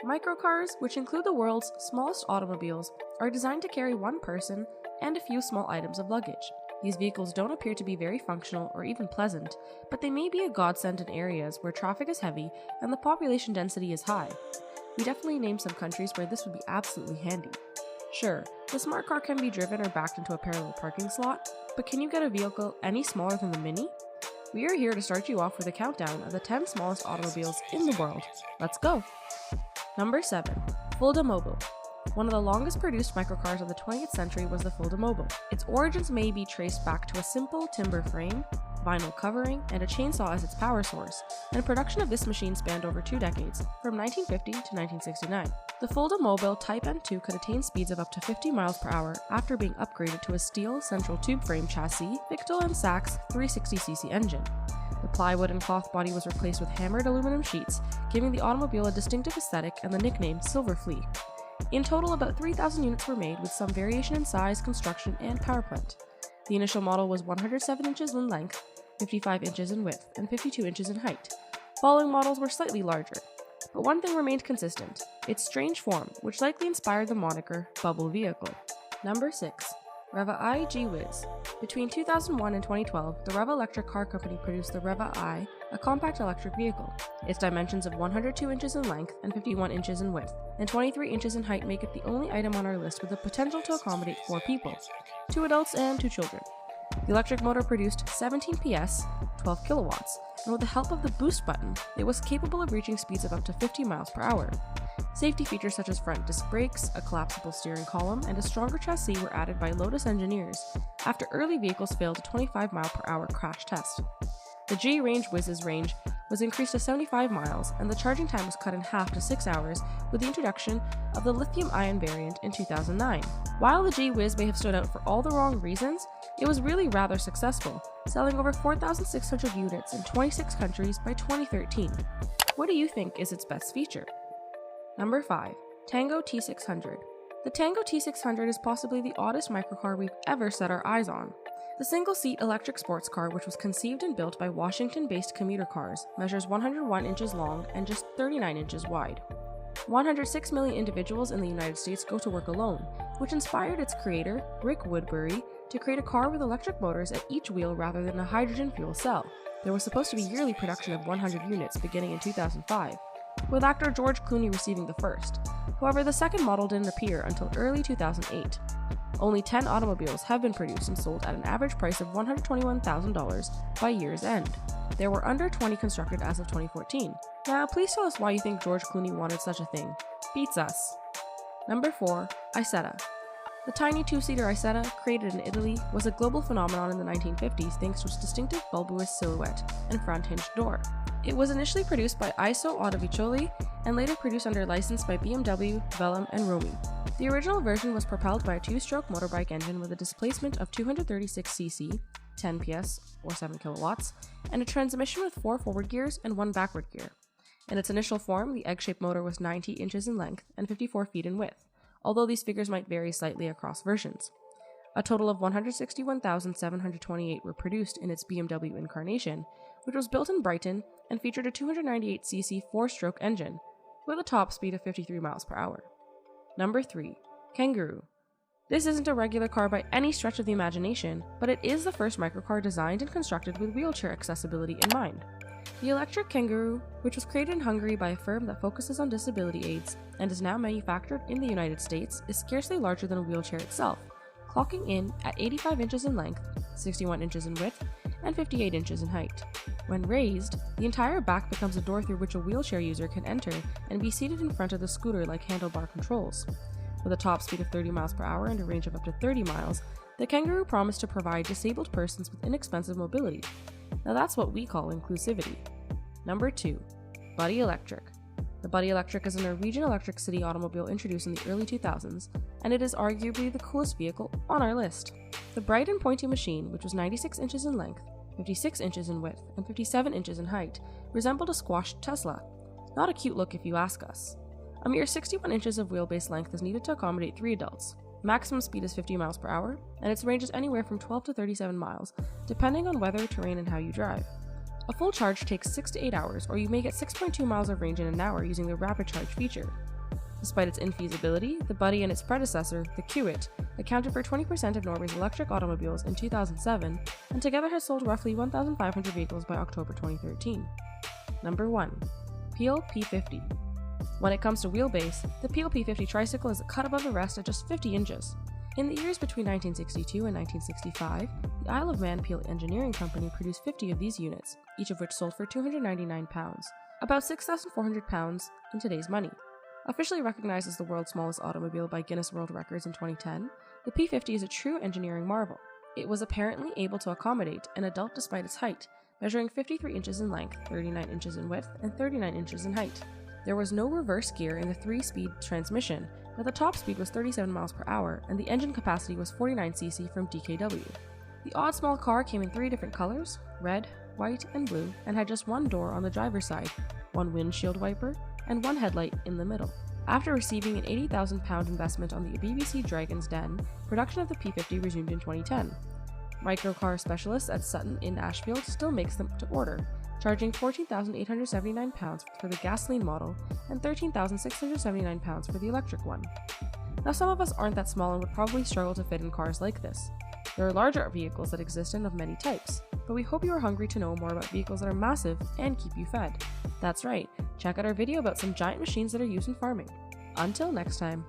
Microcars, which include the world's smallest automobiles, are designed to carry one person and a few small items of luggage. These vehicles don't appear to be very functional or even pleasant, but they may be a godsend in areas where traffic is heavy and the population density is high. We definitely named some countries where this would be absolutely handy. Sure, the smart car can be driven or backed into a parallel parking slot, but can you get a vehicle any smaller than the Mini? We are here to start you off with a countdown of the 10 smallest automobiles in the world. Let's go! Number 7. Fuldamobil. One of the longest produced microcars of the 20th century was the Fuldamobil. Its origins may be traced back to a simple timber frame, vinyl covering, and a chainsaw as its power source, and production of this machine spanned over 2 decades, from 1950 to 1969. The Fuldamobil Type N2 could attain speeds of up to 50 miles per hour after being upgraded to a steel central tube frame chassis, Victor & Sachs 360cc engine. The plywood and cloth body was replaced with hammered aluminum sheets, giving the automobile a distinctive aesthetic and the nickname Silver Flea. In total, about 3,000 units were made, with some variation in size, construction, and power plant. The initial model was 107 inches in length, 55 inches in width, and 52 inches in height. Following models were slightly larger. But one thing remained consistent: its strange form, which likely inspired the moniker Bubble Vehicle. Number 6. Revai G-Wiz. Between 2001 and 2012, the Revai electric car company produced the Revai, a compact electric vehicle. Its dimensions of 102 inches in length and 51 inches in width, and 23 inches in height make it the only item on our list with the potential to accommodate 4 people, 2 adults and 2 children. The electric motor produced 17 PS, 12 kilowatts, and with the help of the boost button, it was capable of reaching speeds of up to 50 miles per hour. Safety features such as front disc brakes, a collapsible steering column, and a stronger chassis were added by Lotus engineers after early vehicles failed a 25 mile per hour crash test. The G-Wiz's range was increased to 75 miles, and the charging time was cut in half to 6 hours with the introduction of the lithium-ion variant in 2009. While the G-Wiz may have stood out for all the wrong reasons, it was really rather successful, selling over 4,600 units in 26 countries by 2013. What do you think is its best feature? Number 5. Tango T600. The Tango T600 is possibly the oddest microcar we've ever set our eyes on. The single-seat electric sports car, which was conceived and built by Washington-based Commuter Cars, measures 101 inches long and just 39 inches wide. 106 million individuals in the United States go to work alone, which inspired its creator, Rick Woodbury, to create a car with electric motors at each wheel rather than a hydrogen fuel cell. There was supposed to be yearly production of 100 units beginning in 2005, with actor George Clooney receiving the first. However, the second model didn't appear until early 2008. Only 10 automobiles have been produced and sold at an average price of $121,000 by year's end. There were under 20 constructed as of 2014. Now, please tell us why you think George Clooney wanted such a thing. Beats us. Number 4. Isetta. The tiny 2-seater Isetta, created in Italy, was a global phenomenon in the 1950s thanks to its distinctive bulbous silhouette and front-hinged door. It was initially produced by Iso Autovicoli and later produced under license by BMW, Velam, and Romi. The original version was propelled by a 2-stroke motorbike engine with a displacement of 236cc, 10 PS or 7 kilowatts, and a transmission with 4 forward gears and 1 backward gear. In its initial form, the egg-shaped motor was 90 inches in length and 54 feet in width, although these figures might vary slightly across versions. A total of 161,728 were produced in its BMW incarnation, which was built in Brighton and featured a 298cc 4-stroke engine with a top speed of 53 miles per hour. Number 3. Kenguru. This isn't a regular car by any stretch of the imagination, but it is the first microcar designed and constructed with wheelchair accessibility in mind. The electric Kenguru, which was created in Hungary by a firm that focuses on disability aids and is now manufactured in the United States, is scarcely larger than a wheelchair itself, clocking in at 85 inches in length, 61 inches in width, and 58 inches in height. When raised, the entire back becomes a door through which a wheelchair user can enter and be seated in front of the scooter like handlebar controls. With a top speed of 30 miles per hour and a range of up to 30 miles, the Kenguru promised to provide disabled persons with inexpensive mobility. Now that's what we call inclusivity. Number 2. Buddy Electric. The Buddy Electric is a Norwegian electric city automobile introduced in the early 2000s, and it is arguably the coolest vehicle on our list. The bright and pointy machine, which was 96 inches in length, 56 inches in width, and 57 inches in height, resembled a squashed Tesla. Not a cute look if you ask us. A mere 61 inches of wheelbase length is needed to accommodate 3 adults. Maximum speed is 50 miles per hour, and its range is anywhere from 12 to 37 miles, depending on weather, terrain, and how you drive. A full charge takes 6 to 8 hours, or you may get 6.2 miles of range in an hour using the rapid charge feature. Despite its infeasibility, the Buddy and its predecessor, the Kiewit, accounted for 20% of Norway's electric automobiles in 2007 and together has sold roughly 1,500 vehicles by October 2013. Number 1. Peel P50. When it comes to wheelbase, the Peel P50 tricycle is a cut above the rest at just 50 inches. In the years between 1962 and 1965, the Isle of Man Peel Engineering Company produced 50 of these units, each of which sold for £299, about £6,400 in today's money. Officially recognized as the world's smallest automobile by Guinness World Records in 2010, the P50 is a true engineering marvel. It was apparently able to accommodate an adult despite its height, measuring 53 inches in length, 39 inches in width, and 39 inches in height. There was no reverse gear in the 3-speed transmission, but the top speed was 37 miles per hour, and the engine capacity was 49 cc from DKW. The odd small car came in 3 different colors, red, white, and blue, and had just one door on the driver's side, one windshield wiper, and one headlight in the middle. After receiving an £80,000 investment on the BBC Dragon's Den, production of the P50 resumed in 2010. Microcar specialists at Sutton in Ashfield still makes them to order, charging £14,879 for the gasoline model and £13,679 for the electric one. Now, some of us aren't that small and would probably struggle to fit in cars like this. There are larger vehicles that exist and of many types, but we hope you are hungry to know more about vehicles that are massive and keep you fed. That's right, check out our video about some giant machines that are used in farming. Until next time.